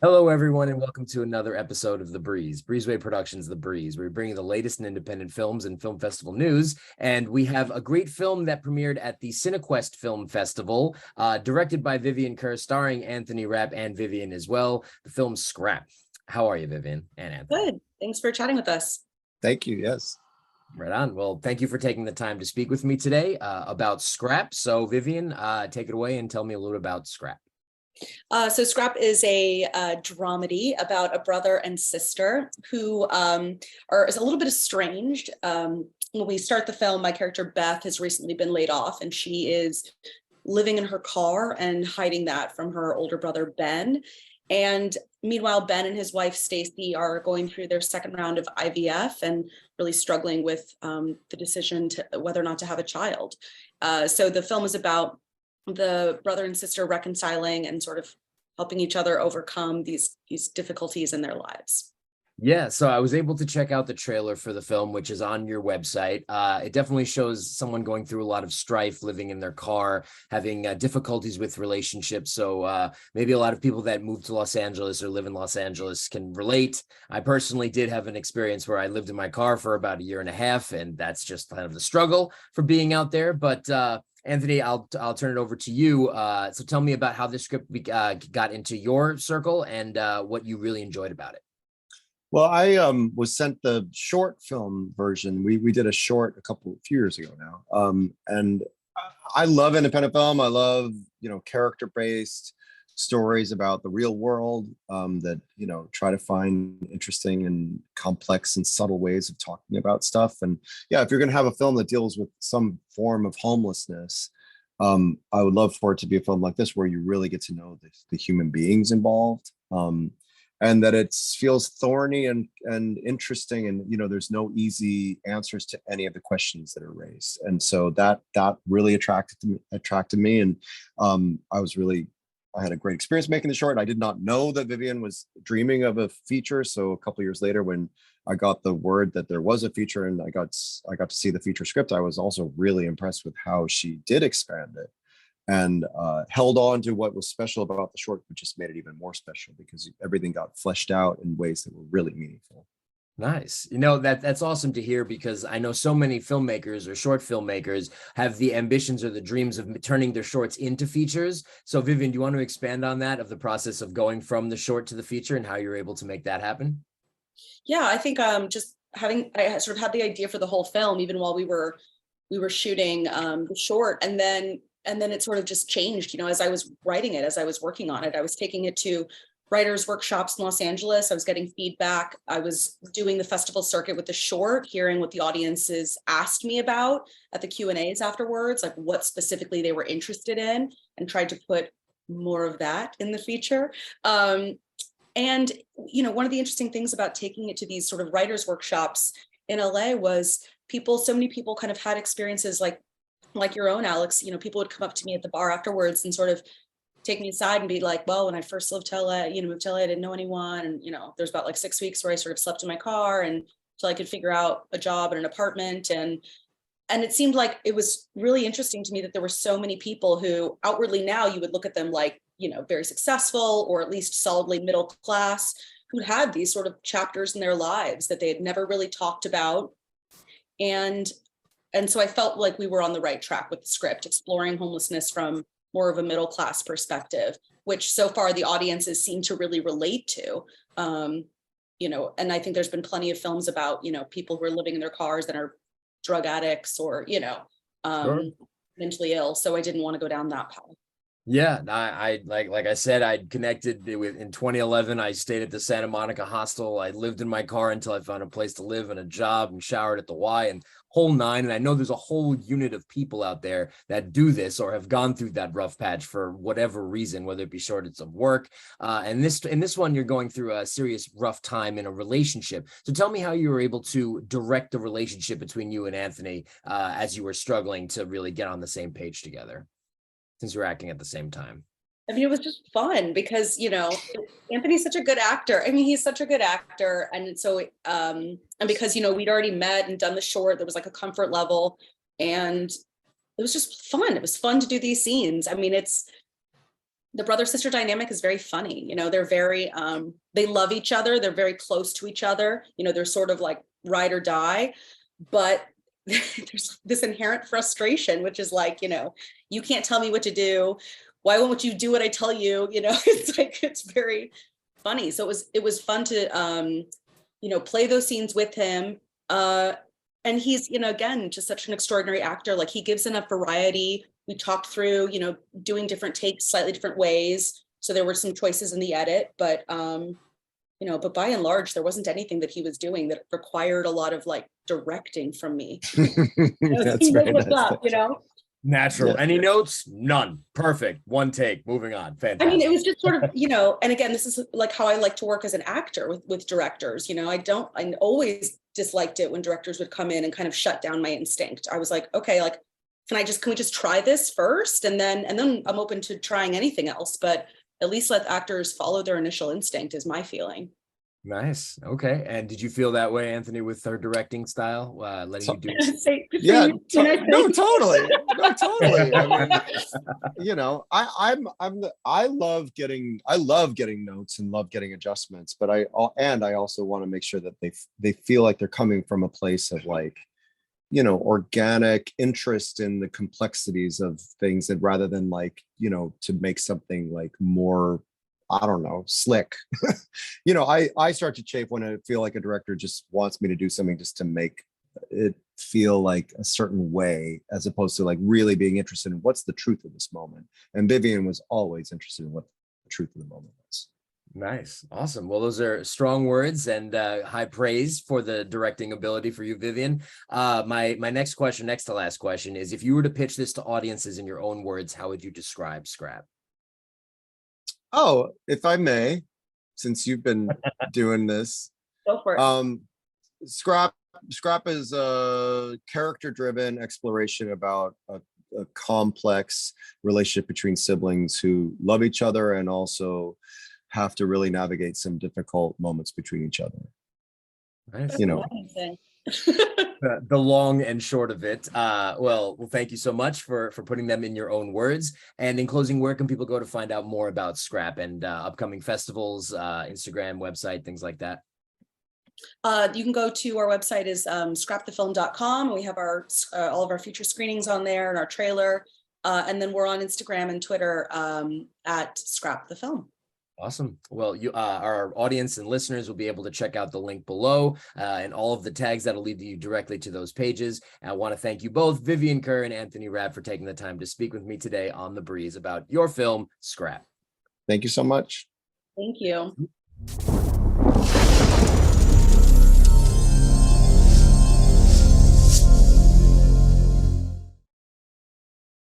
Hello, everyone, and welcome to another episode of The Breeze. Breezeway Productions, The Breeze. We're bringing the latest in independent films and film festival news, and we have a great film that premiered at the Cinequest Film Festival, directed by Vivian Kerr, starring Anthony, Rapp, and Vivian as well. The film Scrap. How are you, Vivian and Anthony? Good. Thanks for chatting with us. Thank you. Yes. Right on. Well, thank you for taking the time to speak with me today about Scrap. So, Vivian, take it away and tell me a little about Scrap. So Scrap is a dramedy about a brother and sister who is a little bit estranged. When we start the film, my character Beth has recently been laid off, and she is living in her car and hiding that from her older brother Ben. And meanwhile, Ben and his wife Stacy are going through their second round of IVF and really struggling with the decision to whether or not to have a child. So the film is about the brother and sister reconciling and sort of helping each other overcome these difficulties in their lives. Yeah, so I was able to check out the trailer for the film, which is on your website. It definitely shows someone going through a lot of strife, living in their car, having difficulties with relationships. So maybe a lot of people that move to Los Angeles or live in Los Angeles can relate. I personally did have an experience where I lived in my car for about a year and a half, and that's just kind of the struggle for being out there. But Anthony, I'll turn it over to you. So tell me about how this script got into your circle and what you really enjoyed about it. Well, I was sent the short film version. We did a short few years ago now, and I love independent film. I love character-based stories about the real world that try to find interesting and complex and subtle ways of talking about stuff. And yeah, if you're going to have a film that deals with some form of homelessness, I would love for it to be a film like this where you really get to know the human beings involved. And that it feels thorny and interesting, and there's no easy answers to any of the questions that are raised, and so that really attracted me, and I had a great experience making the short. I did not know that Vivian was dreaming of a feature, so a couple of years later, when I got the word that there was a feature and I got to see the feature script, I was also really impressed with how she did expand it and held on to what was special about the short, which just made it even more special because everything got fleshed out in ways that were really meaningful. Nice. That's awesome to hear, because I know so many filmmakers or short filmmakers have the ambitions or the dreams of turning their shorts into features. So Vivian, do you want to expand on that, of the process of going from the short to the feature and how you're able to make that happen? Yeah, I think I sort of had the idea for the whole film even while we were shooting the short, and then it sort of just changed, as I was writing it, as I was working on it. I was taking it to writers' workshops in Los Angeles. I was getting feedback. I was doing the festival circuit with the short, hearing what the audiences asked me about at the Q&As afterwards, like what specifically they were interested in, and tried to put more of that in the feature. And one of the interesting things about taking it to these sort of writers' workshops in LA was so many people kind of had experiences like your own, Alex. People would come up to me at the bar afterwards and sort of take me aside and be like, well, when I first moved to LA, I didn't know anyone. And, there's about like 6 weeks where I sort of slept in my car until I could figure out a job and an apartment. And it seemed like it was really interesting to me that there were so many people who outwardly now you would look at them like, very successful or at least solidly middle class, who had these sort of chapters in their lives that they had never really talked about. And so I felt like we were on the right track with the script, exploring homelessness from more of a middle class perspective, which so far the audiences seem to really relate to. And I think there's been plenty of films about, people who are living in their cars that are drug addicts or, Sure. mentally ill. So I didn't want to go down that path. Yeah, I like I said, I connected with in 2011. I stayed at the Santa Monica hostel. I lived in my car until I found a place to live and a job, and showered at the Y and whole nine. And I know there's a whole unit of people out there that do this or have gone through that rough patch for whatever reason, whether it be shortage of work. And in this one, you're going through a serious rough time in a relationship. So tell me how you were able to direct the relationship between you and Anthony as you were struggling to really get on the same page together, since you're acting at the same time. I mean, it was just fun because, Anthony's such a good actor. I mean, he's such a good actor. And so, and because, we'd already met and done the short, there was like a comfort level, and it was just fun. It was fun to do these scenes. I mean, the brother-sister dynamic is very funny. You know, they're very, they love each other. They're very close to each other. You know, they're sort of like ride or die, but there's this inherent frustration, which is like, you know, you can't tell me what to do. Why won't you do what I tell you? You know, it's like, it's very funny. So it was fun to, you know, play those scenes with him. And he's, you know, again, just such an extraordinary actor. Like, he gives enough variety. We talked through, you know, doing different takes, slightly different ways. So there were some choices in the edit, but, you know, but by and large, there wasn't anything that he was doing that required a lot of like directing from me. That's very nice. Up, you know? Natural. Yeah. Any notes? None. Perfect. One take. Moving on. Fantastic. I mean, it was just sort of, you know, and again, this is like how I like to work as an actor with directors. You know, I always disliked it when directors would come in and kind of shut down my instinct. I was like, okay, like, can we just try this first? And then I'm open to trying anything else, but at least let actors follow their initial instinct is my feeling. Nice. Okay. And did you feel that way, Anthony, with her directing style? Letting you do. Yeah. No, totally. No, totally. I mean, you know, I love getting notes and love getting adjustments, but I also want to make sure that they feel like they're coming from a place of like, you know, organic interest in the complexities of things, and rather than like, you know, to make something like more, I don't know, slick. You know, I start to chafe when I feel like a director just wants me to do something just to make it feel like a certain way, as opposed to like really being interested in what's the truth of this moment. And Vivian was always interested in what the truth of the moment was. Nice. Awesome. Well, those are strong words and high praise for the directing ability for you, Vivian. My next to last question is, if you were to pitch this to audiences in your own words, how would you describe Scrap? Oh, if I may, since you've been doing this. Go for it. Scrap is a character-driven exploration about a complex relationship between siblings who love each other and also have to really navigate some difficult moments between each other. Nice. You know. The long and short of it. Well, thank you so much for putting them in your own words. And in closing, where can people go to find out more about Scrap and upcoming festivals, Instagram, website, things like that? You can go to our website is scrapthefilm.com. We have our all of our future screenings on there and our trailer. And then we're on Instagram and Twitter at Scrap the Film. Awesome. Well, our audience and listeners will be able to check out the link below and all of the tags that'll lead you directly to those pages. And I want to thank you both, Vivian Kerr and Anthony Rapp, for taking the time to speak with me today on The Breeze about your film, Scrap. Thank you so much. Thank you.